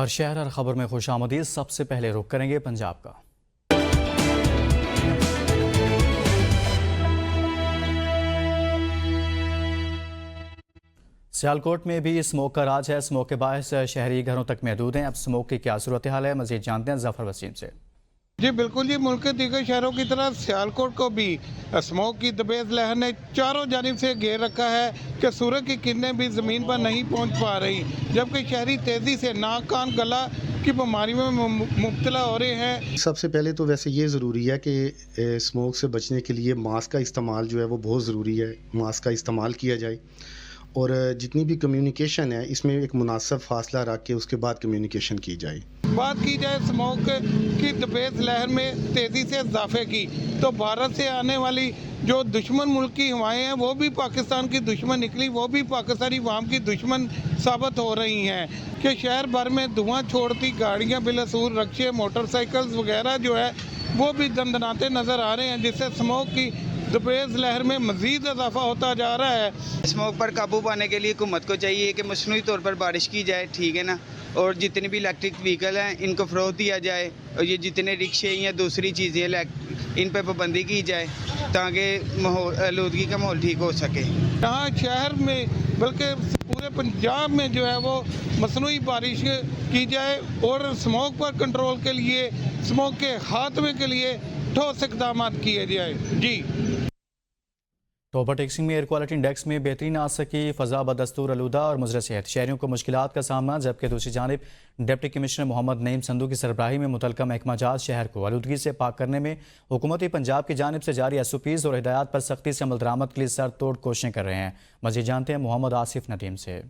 हर शहर हर खबर में खुशामदीद। सबसे पहले रुख करेंगे पंजाब का। सियालकोट में भी स्मोक का राज है। स्मोक के बायस शहरी घरों तक महदूद हैं। अब स्मोक की क्या सूरत हाल है, मजीद जानते हैं जफर वसीम से। जी बिल्कुल जी, मुल्क के दीगर शहरों की तरह सियालकोट को भी स्मोक की दबेज लहर ने चारों जानिब से घेर रखा है कि सूरज की किरणें भी ज़मीन पर नहीं पहुंच पा रही, जबकि शहरी तेज़ी से नाक कान गला की बीमारियों में मुब्तला हो रहे हैं। सबसे पहले तो वैसे ये ज़रूरी है कि स्मोक से बचने के लिए मास्क का इस्तेमाल जो है वो बहुत ज़रूरी है। मास्क का इस्तेमाल किया जाए और जितनी भी कम्युनिकेशन है इसमें एक मुनासिब फासला रख के उसके बाद कम्युनिकेशन की जाए। बात की जाए स्मोक की दबेज लहर में तेज़ी से इजाफे की, तो भारत से आने वाली जो दुश्मन मुल्क की हवाएं हैं वो भी पाकिस्तान की दुश्मन निकली, वो भी पाकिस्तानी अवाम की दुश्मन साबित हो रही हैं कि शहर भर में धुआं छोड़ती गाड़ियां, बिलसूर रक्शे, मोटरसाइकिल्स वगैरह जो है वो भी दंदनाते नज़र आ रहे हैं, जिससे स्मोक की दबेज लहर में मज़ीद इजाफा होता जा रहा है। स्मोक पर काबू पाने के लिए हुकूमत को चाहिए कि मसनूई तौर पर बारिश की जाए, ठीक है ना, और जितने भी इलेक्ट्रिक व्हीकल हैं इनको फ़रोग़ दिया जाए और ये जितने रिक्शे या दूसरी चीज़ें इन पर पाबंदी की जाए ताकि आलूदगी का माहौल ठीक हो सके। यहाँ शहर में बल्कि पूरे पंजाब में जो है वो मसनूई बारिश की जाए और स्मोक पर कंट्रोल के लिए, स्मोक के खात्मे के लिए ठोस इक़दाम किए जाए। जी टोबर टेक्सिंग में एयर क्वालिटी इंडेक्स में बेहतरी आ सकी। फ़ज़ा बदस्तूर आलूदा और मुज़र सेहत, शहरियों को मुश्किलात का सामना। जबकि दूसरी जानिब डिप्टी कमिश्नर मोहम्मद नईम संधू की सरबराही में मुतलका महकमा जात शहर को आलूदगी से पाक करने में हुकूमती पंजाब की जानिब से जारी SOPs और हिदायत पर सख्ती से अमल दरामद के लिए सर तोड़ कोशिशें कर रहे हैं। मज़ीद जानते हैं मोहम्मद आसिफ नदीम से।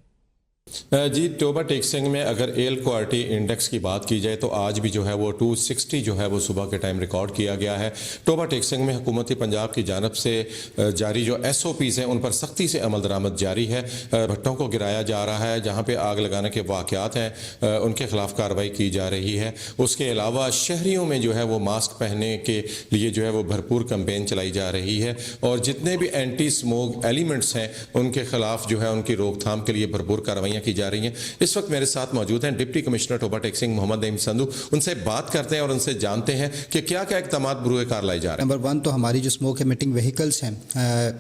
जी, टोबर टेक्सिंग में अगर एयर क्वालिटी इंडेक्स की बात की जाए तो आज भी जो है वो 260 जो है वो सुबह के टाइम रिकॉर्ड किया गया है। टोबर टेक्सिंग में हुकूमती पंजाब की जानब से जारी जो SOPs हैं उन पर सख्ती से अमल दरामद जारी है। भट्टों को गिराया जा रहा है, जहाँ पे आग लगाने के वाक़यात हैं उनके खिलाफ कार्रवाई की जा रही है। उसके अलावा शहरियों में जो है वो मास्क पहनने के लिए जो है वो भरपूर कैंपेन चलाई जा रही है और जितने भी एंटी स्मोक एलिमेंट्स हैं उनके खिलाफ जो है उनकी रोकथाम के लिए भरपूर कार्रवाई की जा रही हैं। इस वक्त मेरे साथ मौजूद हैं डिप्टी कमिश्नर टोबर टेक्सिंग मोहम्मद नईम संधू। उनसे बात करते हैं और उनसे जानते हैं कि क्या क्या इक़दामात बरूए कार लाए जा रहे हैं। नंबर 1 तो हमारी जो स्मोक एमिटिंग व्हीकल्स हैं,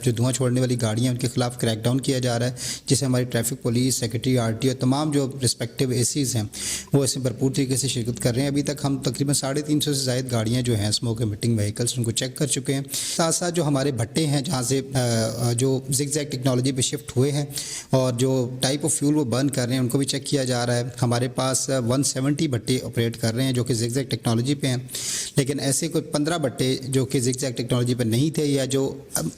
जो धुआं छोड़ने वाली गाड़ियां हैं, उनके खिलाफ क्रैकडाउन किया जा रहा है, जिसे हमारी ट्रैफिक पुलिस, सेक्रेटरी RTO तमाम जो रिस्पेक्टिव ACs हैं वो इसमें भरपूर तरीके से शिरकत कर रहे हैं। अभी तक हम तकरीबन 350 से ज़ायद गाड़ियाँ जो हैं स्मोक एमिटिंग व्हीकल्स उनको चेक कर चुके हैं। साथ साथ जो हमारे भट्टे हैं जहाँ से जो ज़िगज़ैग टेक्नोलॉजी पे शिफ्ट हुए हैं और जो टाइप ऑफ फ्यूल वो बर्न कर रहे हैं उनको भी चेक किया जा रहा है। हमारे पास 170 भट्टे ऑपरेट कर रहे हैं जो कि ज़िगज़ैग टेक्नोलॉजी पे हैं, लेकिन ऐसे कोई 15 भट्टे जो कि ज़िगज़ैग टेक्नोलॉजी पे नहीं थे या जो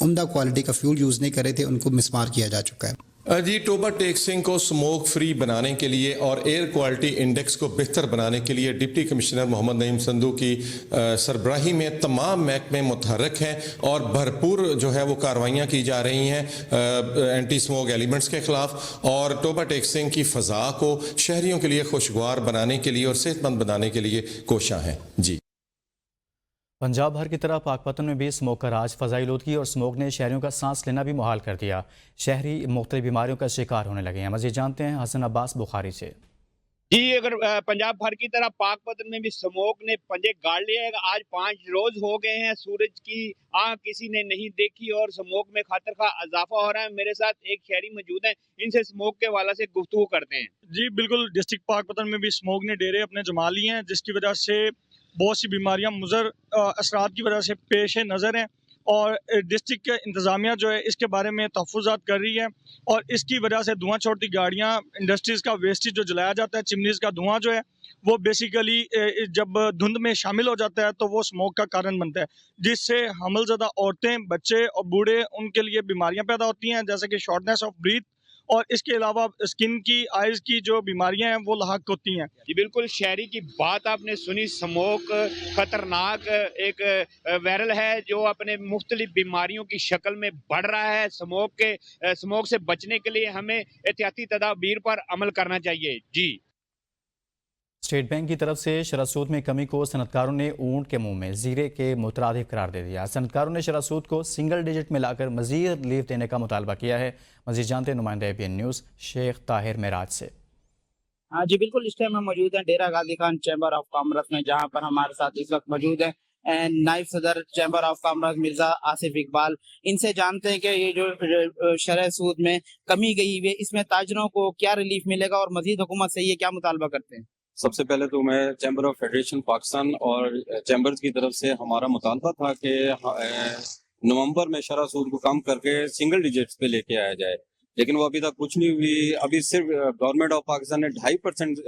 उम्दा क्वालिटी का फ्यूल यूज़ नहीं कर रहे थे उनको मिसमार किया जा चुका है। जी, टोबर टेक्सिंग को स्मोक फ्री बनाने के लिए और एयर क्वालिटी इंडेक्स को बेहतर बनाने के लिए डिप्टी कमिश्नर मोहम्मद नईम संधू की सरबराही में तमाम महकमे मुतहर्रिक हैं और भरपूर जो है वो कार्रवाइयाँ की जा रही हैं एंटी स्मोक एलिमेंट्स के खिलाफ और टोबर टेक्सिंग की फ़ज़ा को शहरियों के लिए खुशगवार बनाने के लिए और सेहतमंद बनाने के लिए कोशिशां हैं। जी, पंजाब भर की तरह पाकपतन में भी स्मोक का राज। फ़ज़ाई आलूदगी और स्मोक ने शहरियों का सांस लेना भी मुहाल कर दिया। शहरी मुख्तलिफ बीमारियों का शिकार होने लगे हैं। मज़ीद जानते हैं हसन अब्बास बुखारी से। जी, अगर पंजाब भर की तरह पाकपतन में भी स्मोक ने पंजे गाड़ लिया है। आज 5 रोज हो गए हैं, सूरज की आंख किसी ने नहीं देखी और स्मोक में खातर का इजाफा हो रहा है। मेरे साथ एक शहरी मौजूद है, इनसे स्मोक के वाला से गुफ्तगू करते हैं। जी बिल्कुल, डिस्ट्रिक्ट पाकपतन में भी स्मोक ने डेरे अपने जमा लिए हैं, जिसकी वजह से बहुत सी बीमारियां मुज़र असरात की वजह से पेश नज़र हैं और डिस्ट्रिक्ट के इंतज़ामिया जो है इसके बारे में तहफ़्फ़ुज़ात कर रही है और इसकी वजह से धुआं छोड़ती गाड़ियां, इंडस्ट्रीज़ का वेस्टेज जो जलाया जाता है, चिमनीज़ का धुआं जो है वो बेसिकली जब धुंध में शामिल हो जाता है तो वो स्मोक का कारण बनता है, जिससे हमलज़दा औरतें, बच्चे और बूढ़े उनके लिए बीमारियाँ पैदा होती हैं जैसे कि शॉर्टनेस ऑफ ब्रीथ और इसके अलावा स्किन की, आइज़ की जो बीमारियां हैं वो लाहक होती हैं। जी बिल्कुल, शहरी की बात आपने सुनी। स्मोक खतरनाक एक वायरल है जो अपने मुख्तलिफ बीमारियों की शक्ल में बढ़ रहा है। स्मोक से बचने के लिए हमें एहतियाती तदाबीर पर अमल करना चाहिए। जी, स्टेट बैंक की तरफ से शरह सूद में कमी को सनतकारों ने ऊंट के मुंह में जीरे के मुतरादिफ करार दे दिया। सनतकारों ने शरह सूद को सिंगल डिजिट में लाकर मजीद लीव देने का मुतालबा किया है। मजीद जानते नुमाइंदा ABN न्यूज़ शेख ताहिर मेराज से। हाँ जी बिल्कुल, इस टाइम हम मौजूद हैं डेरा Ghazi Khan chamber of commerce में, जहाँ पर हमारे साथ इस वक्त मौजूद हैं नायब सदर chamber of commerce Mirza Asif Iqbal. इनसे जानते हैं कि ये जो शरह सूद में कमी गई हुई है, इसमें ताजरों को क्या रिलीफ मिलेगा और मजीद हुकूमत से ये क्या मुतालबा करते हैं। सबसे पहले तो मैं चैम्बर ऑफ फेडरेशन पाकिस्तान और चैम्बर्स की तरफ से हमारा मुतालबा था कि नवंबर में शरह सूद को कम करके सिंगल डिजिट्स पे लेके आया जाए, लेकिन वो अभी तक कुछ नहीं हुई। अभी सिर्फ गवर्नमेंट ऑफ पाकिस्तान ने 2.5%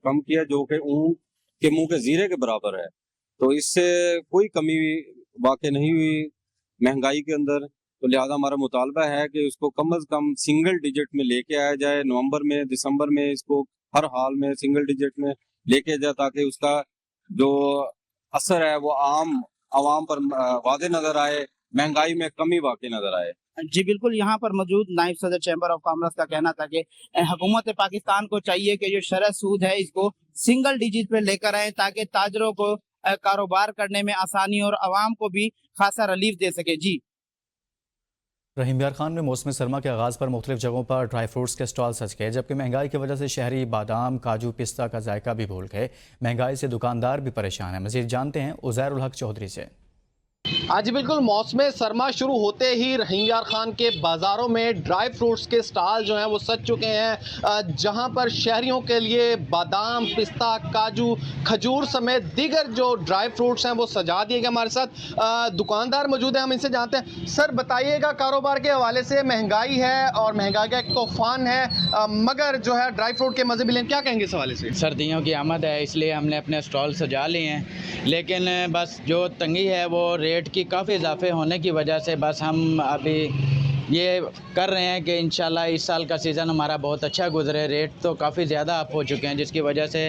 कम किया, जो कि ऊँट के मुंह के जीरे के बराबर है। तो इससे कोई कमी वाक़ई नहीं हुई महंगाई के अंदर। तो लिहाजा हमारा मुतालबा है कि उसको कम अज़ कम सिंगल डिजिट में लेके आया जाए। नवंबर में, दिसंबर में इसको हर हाल में सिंगल डिजिट में लेके जाए, ताकि उसका जो असर है वो आम आवाम पर वाज़े नज़र आए, महंगाई में कमी वाक़ई नज़र आए। जी बिल्कुल, यहाँ पर मौजूद नायब सदर चैम्बर ऑफ कॉमर्स का कहना था कि हुकूमत पाकिस्तान को चाहिए कि जो शरह सूद है इसको सिंगल डिजिट पे लेकर आए, ताकि ताजरों को कारोबार करने में आसानी और आवाम को भी खासा रिलीफ दे सके। जी रहीम यार खान में मौसम सरमा के आगाज़ पर मुख्तलिफ जगहों पर ड्राई फ्रूट्स के स्टॉल सज गए, जबकि महंगाई की वजह से शहरी बादाम, काजू, पिस्ता का जायका भी भूल गए। महंगाई से दुकानदार भी परेशान है। मज़ीद जानते हैं उज़ैर उल हक चौधरी से। आज बिल्कुल मौसम सरमा शुरू होते ही रहीम यार खान के बाज़ारों में ड्राई फ्रूट्स के स्टॉल जो हैं वो सज चुके हैं, जहां पर शहरियों के लिए बादाम, पिस्ता, काजू, खजूर समेत दीगर जो ड्राई फ्रूट्स हैं वो सजा दिए गए। हमारे साथ दुकानदार मौजूद हैं, हम इनसे जानते हैं। सर बताइएगा, कारोबार के हवाले से महंगाई है और महंगाई का एक तूफान है, मगर जो है ड्राई फ्रूट के मज़े मिले, क्या कहेंगे इस हवाले से। सर्दियों की आमद है, इसलिए हमने अपने स्टॉल सजा लिए हैं, लेकिन बस जो तंगी है वो रेट की काफ़ी इजाफे होने की वजह से बस हम अभी ये कर रहे हैं कि इंशाल्लाह इस साल का सीज़न हमारा बहुत अच्छा गुजरे। रेट तो काफ़ी ज़्यादा अप हो चुके हैं, जिसकी वजह से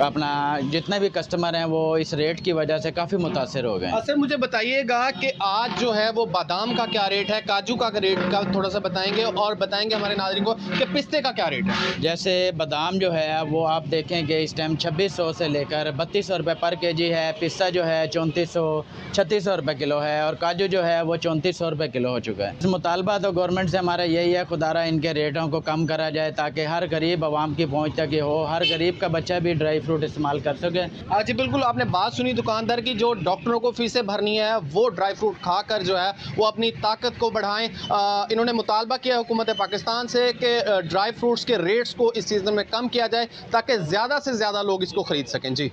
अपना जितने भी कस्टमर हैं वो इस रेट की वजह से काफ़ी मुतासर हो गए। सर मुझे बताइएगा कि आज जो है वो बादाम का क्या रेट है, काजू का रेट का थोड़ा सा बताएंगे, और बताएंगे हमारे नाज़रीन को कि पिस्ते का क्या रेट है। जैसे बादाम जो है वो आप देखें कि इस टाइम 2600 से लेकर 3200 रुपये पर केजी है। पिस्ता जो है 3400-3600 रुपये किलो है, और काजू जो है वो 3400 रुपये किलो हो चुका है। इस मुतालबा तो गवर्नमेंट से हमारा यही है, खुदारा इनके रेटों को कम करा जाए, ताकि हर गरीब आवाम की पहुँच तक हो, हर गरीब का बच्चा भी ड्राई फ्रूट इस्तेमाल कर सके। जी बिल्कुल, आपने बात सुनी दुकानदार की, जो डॉक्टरों को फीसें भरनी है वो ड्राई फ्रूट खाकर जो है वो अपनी ताकत को बढ़ाएं। इन्होंने मुतालबा किया हुकूमत पाकिस्तान से कि ड्राई फ्रूट्स के रेट्स को इस सीज़न में कम किया जाए, ताकि ज़्यादा से ज़्यादा लोग इसको ख़रीद सकें। जी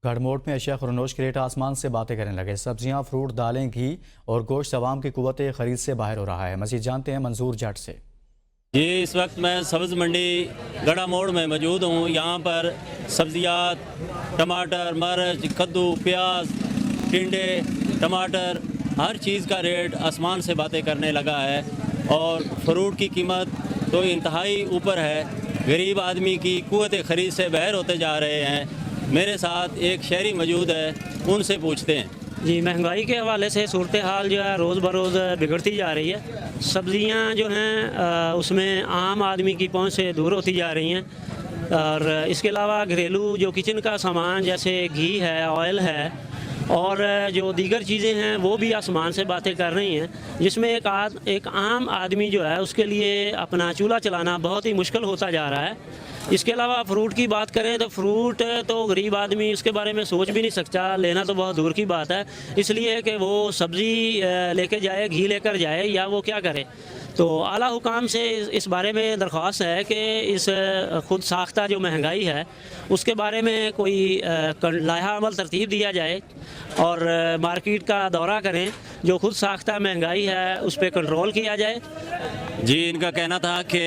गढ़मोट में अशिया खुरनोश के रेट आसमान से बातें करने लगे। सब्जियां, फ्रूट, दालें, घी और गोश्त अवाम की कुव्वत ख़रीद से बाहर हो रहा है। मज़ीद जानते हैं मंजूर जट से। जी इस वक्त मैं सब्ज़ मंडी गड़ा मोड़ में मौजूद हूँ। यहाँ पर सब्जियात, टमाटर, मर्च, कद्दू, प्याज, टिंडे, टमाटर, हर चीज़ का रेट आसमान से बातें करने लगा है, और फ्रूट की कीमत तो इंतहाई ऊपर है। गरीब आदमी की कुव्वत ख़रीद से बाहर होते जा रहे हैं। मेरे साथ एक शहरी मौजूद है, उनसे पूछते हैं। जी महंगाई के हवाले से सूरत हाल जो है रोज़ बरोज़ बिगड़ती जा रही है। सब्ज़ियाँ जो हैं उसमें आम आदमी की पहुंच से दूर होती जा रही हैं, और इसके अलावा घरेलू जो किचन का सामान जैसे घी है, ऑयल है, और जो दीगर चीज़ें हैं वो भी आसमान से बातें कर रही हैं, जिसमें एक आम आदमी जो है उसके लिए अपना चूल्हा चलाना बहुत ही मुश्किल होता जा रहा है। इसके अलावा फ्रूट की बात करें तो फ्रूट तो गरीब आदमी उसके बारे में सोच भी नहीं सकता, लेना तो बहुत दूर की बात है, इसलिए कि वो सब्ज़ी लेके जाए, घी लेकर जाए, या वो क्या करे। तो आला हुकाम से इस बारे में दरख्वास्त है कि इस खुद साख्ता जो महंगाई है उसके बारे में कोई लाहा अमल तरतीब दिया जाए, और मार्केट का दौरा करें, जो खुद साख्ता महंगाई है उस पर कंट्रोल किया जाए। जी इनका कहना था कि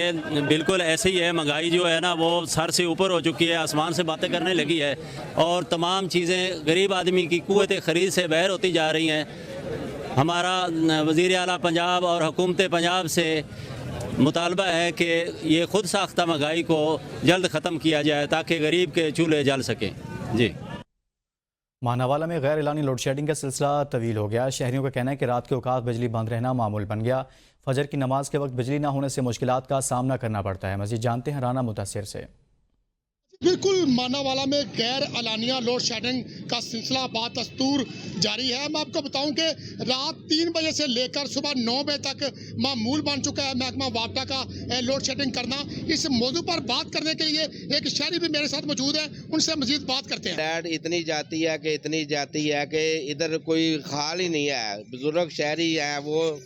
बिल्कुल ऐसे ही है, महंगाई जो है ना वो सर से ऊपर हो चुकी है, आसमान से बातें करने लगी है, और तमाम चीज़ें गरीब आदमी की कुव्वत ख़रीद से बाहर होती जा रही हैं। हमारा वज़ीर आला पंजाब और हुकूमत पंजाब से मुतालबा है कि ये खुद साख्ता महंगाई को जल्द ख़त्म किया जाए, ताकि गरीब के चूल्हे जल सकें। जी मानावाला में गैर एलानी लोड शेडिंग का सिलसिला तवील हो गया। शहरियों का कहना है कि रात के औकात बिजली बंद रहना मामूल बन गया। फजर की नमाज के वक्त बिजली ना होने से मुश्किलात का सामना करना पड़ता है। मज़ीद जानते हैं राना मुतासिर से। बिल्कुल मानावाला में गैर अलानिया लोड शेडिंग का सिलसिला बादस्तूर जारी है। मैं आपको बताऊं कि रात 3 बजे से लेकर सुबह 9 बजे तक मामूल बन चुका है महकमा वापडा का लोड शेडिंग करना। इस मौजू पर बात करने के लिए एक शहरी भी मेरे साथ मौजूद है, उनसे मजीद बात करते हैं। लाइट इतनी जाती है कि इधर कोई खाल ही नहीं है। बुजुर्ग शहरी हैं वो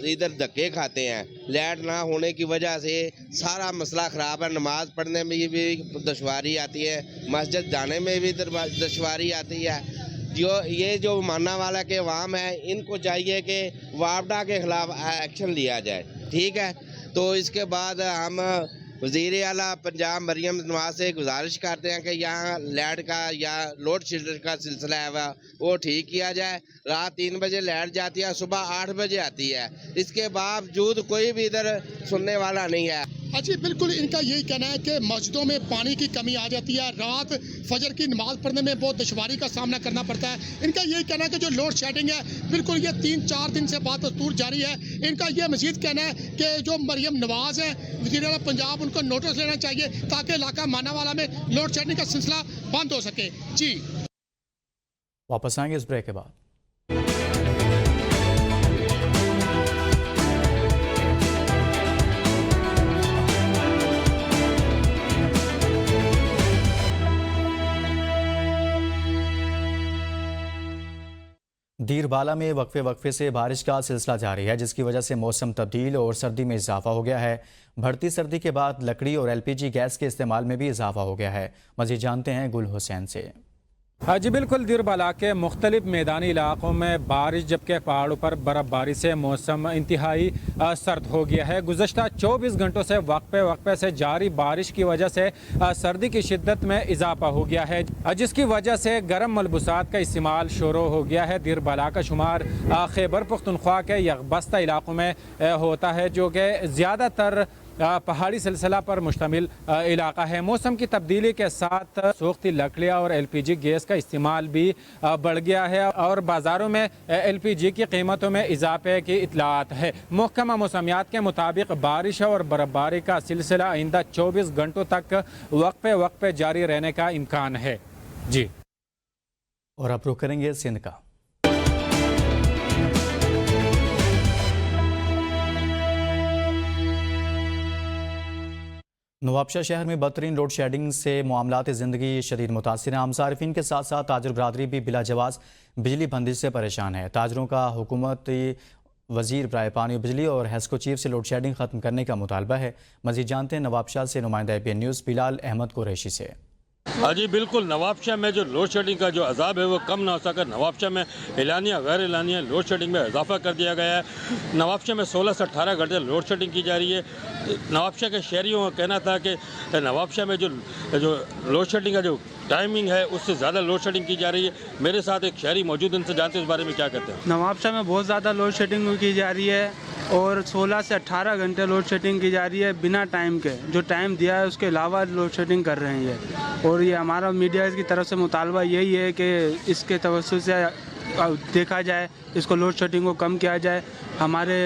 इधर धक्के खाते हैं। लाइट ना होने की वजह से सारा मसला ख़राब है। नमाज पढ़ने में भी दुश्वारी आती है, मस्जिद जाने में भी दुश्वारी आती है। जो मानावाला के अवाम है, इनको चाहिए कि वापडा के खिलाफ एक्शन लिया जाए। ठीक है, तो इसके बाद हम वज़ीर आला पंजाब मरियम नवाज से गुजारिश करते हैं कि यहाँ लाइट का या लोड शेडिंग का सिलसिला है वो ठीक किया जाए। रात 3 बजे लाइट जाती है, सुबह 8 बजे आती है। इसके बावजूद कोई भी इधर सुनने वाला नहीं है। जी बिल्कुल, इनका यही कहना है कि मस्जिदों में पानी की कमी आ जाती है, रात फजर की नमाज पढ़ने में बहुत दुश्वारी का सामना करना पड़ता है। इनका यही कहना है कि जो लोड शेडिंग है बिल्कुल ये 3-4 दिन से बादस्तूर जारी है। इनका ये मजीद कहना है कि जो मरियम नवाज है वज़ीर आला पंजाब, उनको नोटिस लेना चाहिए ताकि इलाका मानावाला में लोड शेडिंग का सिलसिला बंद हो सके। जी वापस आएंगे इस ब्रेक के बाद। दीरबाला में वक्फे से बारिश का सिलसिला जारी है, जिसकी वजह से मौसम तब्दील और सर्दी में इजाफा हो गया है। बढ़ती सर्दी के बाद लकड़ी और LPG गैस के इस्तेमाल में भी इजाफा हो गया है। मज़ीद जानते हैं गुल हुसैन से। हाँ जी बिल्कुल, दीरबाला के मुख्तलिफ मैदानी इलाकों में बारिश, जबकि पहाड़ों पर बर्फ़बारी से मौसम इंतहाई सर्द हो गया है। गुज़श्ता 24 घंटों से वक्फे से जारी बारिश की वजह से सर्दी की शिद्दत में इजाफा हो गया है, जिसकी वजह से गर्म मलबूसात का इस्तेमाल शुरू हो गया है। दीरबाला का शुमार खैबर पख्तूनख्वा के यकबस्ता इलाकों में होता है, जो कि ज़्यादातर पहाड़ी सिलसिला पर मुश्तमिल इलाका है। मौसम की तब्दीली के साथ सूखती लकड़ियाँ और LPG गैस का इस्तेमाल भी बढ़ गया है और बाज़ारों में LPG की कीमतों में इजाफे की इतलात है। महकमा मौसमियात के मुताबिक बारिश और बर्फबारी का सिलसिला आइंदा 24 घंटों तक वक्फे जारी रहने का इम्कान है। जी, और अब रुख करेंगे सिंध का। नवाबशाह शहर में बदतरीन लोड शेडिंग से मामलात ज़िंदगी शदीद मुतासिर हैं। आम सारिफिन के साथ साथ ताजर बरादरी भी बिला जवाज़ बिजली बंदिश से परेशान है। ताजरों का हुकूमती वज़ीर बराए पानी बिजली और हेस्को चीफ से लोड शेडिंग ख़त्म करने का मुतालबा है। मज़ीद जानते हैं नवाबशाह से नुमाइंदा ABN न्यूज़ बिलाल अहमद कुरैशी से। हाँ जी बिल्कुल, नवाबशाह में जो लोड शेडिंग का जो अजाब है वो कम ना हो सका। नवाबशाह में एलानिया गैर एलानिया लोड शेडिंग में इजाफा कर दिया गया है। नवाबशाह में 16 से 18 घंटे लोड शेडिंग की जा रही है। नवाबशाह के शहरियों का कहना था कि नवाबशाह में जो लोड शेडिंग का जो टाइमिंग है उससे ज़्यादा लोड शेडिंग की जा रही है। मेरे साथ एक शहरी मौजूद, उनसे जानते हैं इस बारे में क्या कहते हैं। नवाबशाह में बहुत ज़्यादा लोड शेडिंग की जा रही है और 16 से 18 घंटे लोड शेडिंग की जा रही है बिना टाइम के। जो टाइम दिया है उसके अलावा लोड शेडिंग कर रहे हैं और ये हमारा मीडिया की तरफ से मुतालबा यही है कि इसके तवज्जुह से देखा जाए, इसको लोड शेडिंग को कम किया जाए। हमारे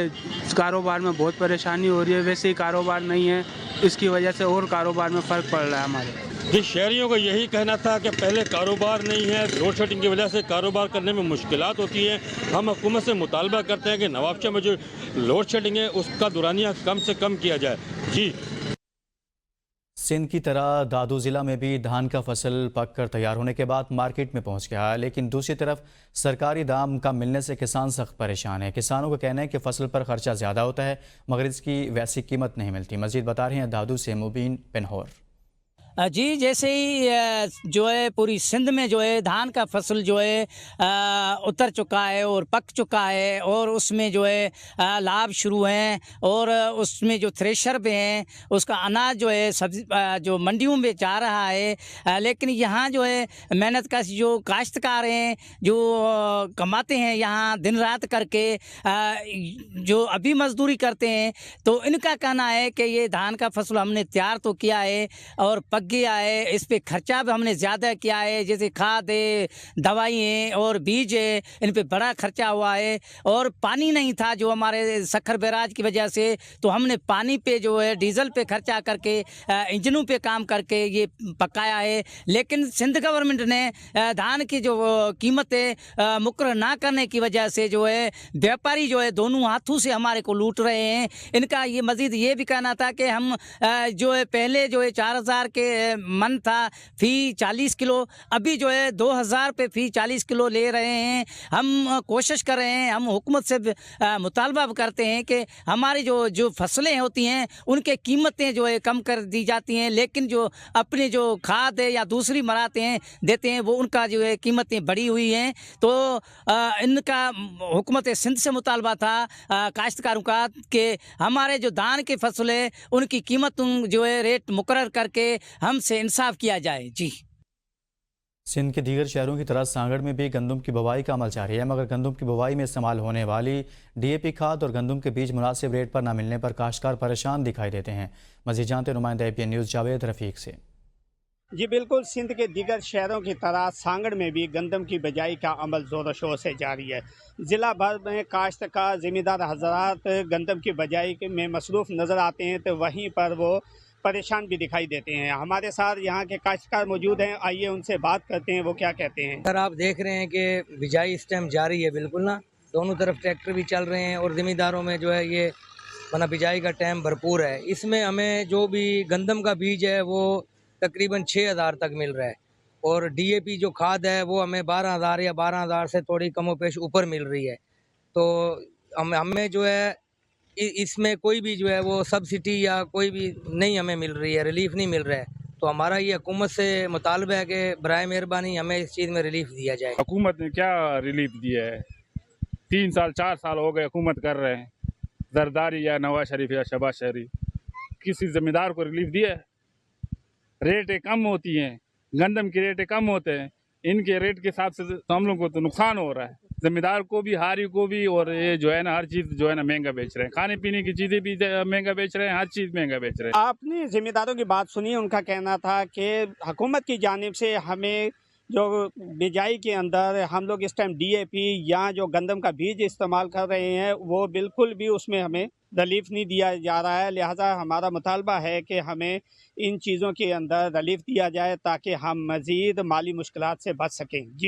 कारोबार में बहुत परेशानी हो रही है, वैसे ही कारोबार नहीं है, इसकी वजह से और कारोबार में फ़र्क पड़ रहा है हमारे। जी, शहरियों का यही कहना था कि पहले कारोबार नहीं है, लोड शेडिंग की वजह से कारोबार करने में मुश्किलात होती है। हम हुकूमत से मुतालबा करते हैं कि नवाबशाह में जो लोड शेडिंग है उसका दुरानिया कम से कम किया जाए। जी, सिंध की तरह दादू ज़िला में भी धान का फसल पक कर तैयार होने के बाद मार्केट में पहुंच गया है, लेकिन दूसरी तरफ सरकारी दाम कम मिलने से किसान सख्त परेशान है। किसानों का कहना है कि फसल पर खर्चा ज़्यादा होता है मगर इसकी वैसी कीमत नहीं मिलती। मज़ीद बता रहे हैं दादू से मुबीन पेनहोर। जी, जैसे ही जो है पूरी सिंध में जो है धान का फसल जो है उतर चुका है और पक चुका है और उसमें जो है लाभ शुरू हैं और उसमें जो थ्रेशर पे हैं उसका अनाज जो है सब्जी जो मंडियों में जा रहा है। लेकिन यहाँ जो है मेहनत का जो काश्तकार हैं जो कमाते हैं यहाँ दिन रात करके जो अभी मजदूरी करते हैं, तो इनका कहना है कि ये धान का फसल हमने तैयार तो किया है और पक पक गया है, इस पे खर्चा भी हमने ज़्यादा किया है, जैसे खाद है, दवाई है और बीज है, इन पे बड़ा खर्चा हुआ है। और पानी नहीं था जो हमारे सखर बैराज की वजह से, तो हमने पानी पे जो है डीजल पे खर्चा करके इंजनों पे काम करके ये पकाया है। लेकिन सिंध गवर्नमेंट ने धान की जो कीमतें मुकर्रर ना करने की वजह से जो है व्यापारी जो है दोनों हाथों से हमारे को लूट रहे हैं। इनका ये मजीद ये भी कहना था कि हम जो है पहले जो है 4000 के मन था फी 40 किलो, अभी जो है 2000 पे फी 40 किलो ले रहे हैं। हम कोशिश कर रहे हैं, हम हुकूमत से मुतालबा करते हैं कि हमारी जो फसलें होती हैं उनके कीमतें जो है कम कर दी जाती हैं, लेकिन जो अपने जो खाद है या दूसरी मरातें देते हैं वो उनका जो है कीमतें बढ़ी हुई हैं। तो इनका हुकूमत सिंध से मुतालबा था काश्तकारों का कि हमारे जो धान की फसल है उनकी कीमत जो है रेट मुकर्रर करके हमसे इंसाफ किया जाए। जी। सिंध के दीगर शहरों की तरह सांगड़ में भी गंदम की बुवाई का अमल जारी है, मगर गंदम की बुवाई में इस्तेमाल होने वाली DAP खाद और गंदम के बीज मुनासिब रेट पर न मिलने पर काश्तकार परेशान दिखाई देते हैं। मज़ीद जानते नुमाइंदा APN न्यूज़ जावेद रफ़ीक से। जी बिल्कुल, सिंध के दीगर शहरों की तरह सांगड़ में भी गंदम की बिजाई का अमल ज़ोर शोर से जारी है। ज़िला भर में काश्तकार ज़मींदार हज़रात गंदम की बिजाई में मसरूफ़ नज़र आते हैं, तो वहीं पर वो परेशान भी दिखाई देते हैं। हमारे साथ यहाँ के काश्तकार मौजूद हैं, आइए उनसे बात करते हैं, वो क्या कहते हैं। सर, आप देख रहे हैं कि बिजाई इस टाइम जारी है, बिल्कुल ना, दोनों तरफ ट्रैक्टर भी चल रहे हैं और ज़मींदारों में जो है ये मना बिजाई का टाइम भरपूर है। इसमें हमें जो भी गंदम का बीज है वो तकरीबन 6000 तक मिल रहा है और DAP जो खाद है वो हमें 12000 या 12000 से थोड़ी कमोपेश ऊपर मिल रही है। तो हमें जो है इसमें कोई भी जो है वो सब्सिडी या कोई भी नहीं हमें मिल रही है, रिलीफ नहीं मिल रहा है। तो हमारा ये हुकूमत से मुतालबा है कि बराए मेहरबानी हमें इस चीज़ में रिलीफ दिया जाए। हुकूमत ने क्या रिलीफ दिया है? 3 साल 4 साल हो गए हुकूमत कर रहे हैं, जरदारी या नवाज शरीफ या शहबाज शरीफ, किसी ज़मींदार को रिलीफ दिया है? रेटें कम होती हैं, गंदम की रेटें कम होते हैं, इनके रेट के हिसाब से तो हम लोग को तो नुकसान हो रहा है, ज़मींदार को भी, हारी को भी, और ये जो है ना हर चीज़ जो है ना महंगा बेच रहे हैं, खाने पीने की चीज़ें भी महंगा बेच रहे हैं, हर चीज़ महंगा बेच रहे हैं। आपने ज़मींदारों की बात सुनी, उनका कहना था कि हुकूमत की जानिब से हमें जो बिजाई के अंदर हम लोग इस टाइम DAP या जो गंदम का बीज इस्तेमाल कर रहे हैं वो बिल्कुल भी उसमें हमें रिलीफ नहीं दिया जा रहा है। लिहाजा हमारा मुतालबा है कि हमें इन चीज़ों के अंदर रिलीफ दिया जाए ताकि हम मज़ीद माली मुश्किलात से बच सकें। जी।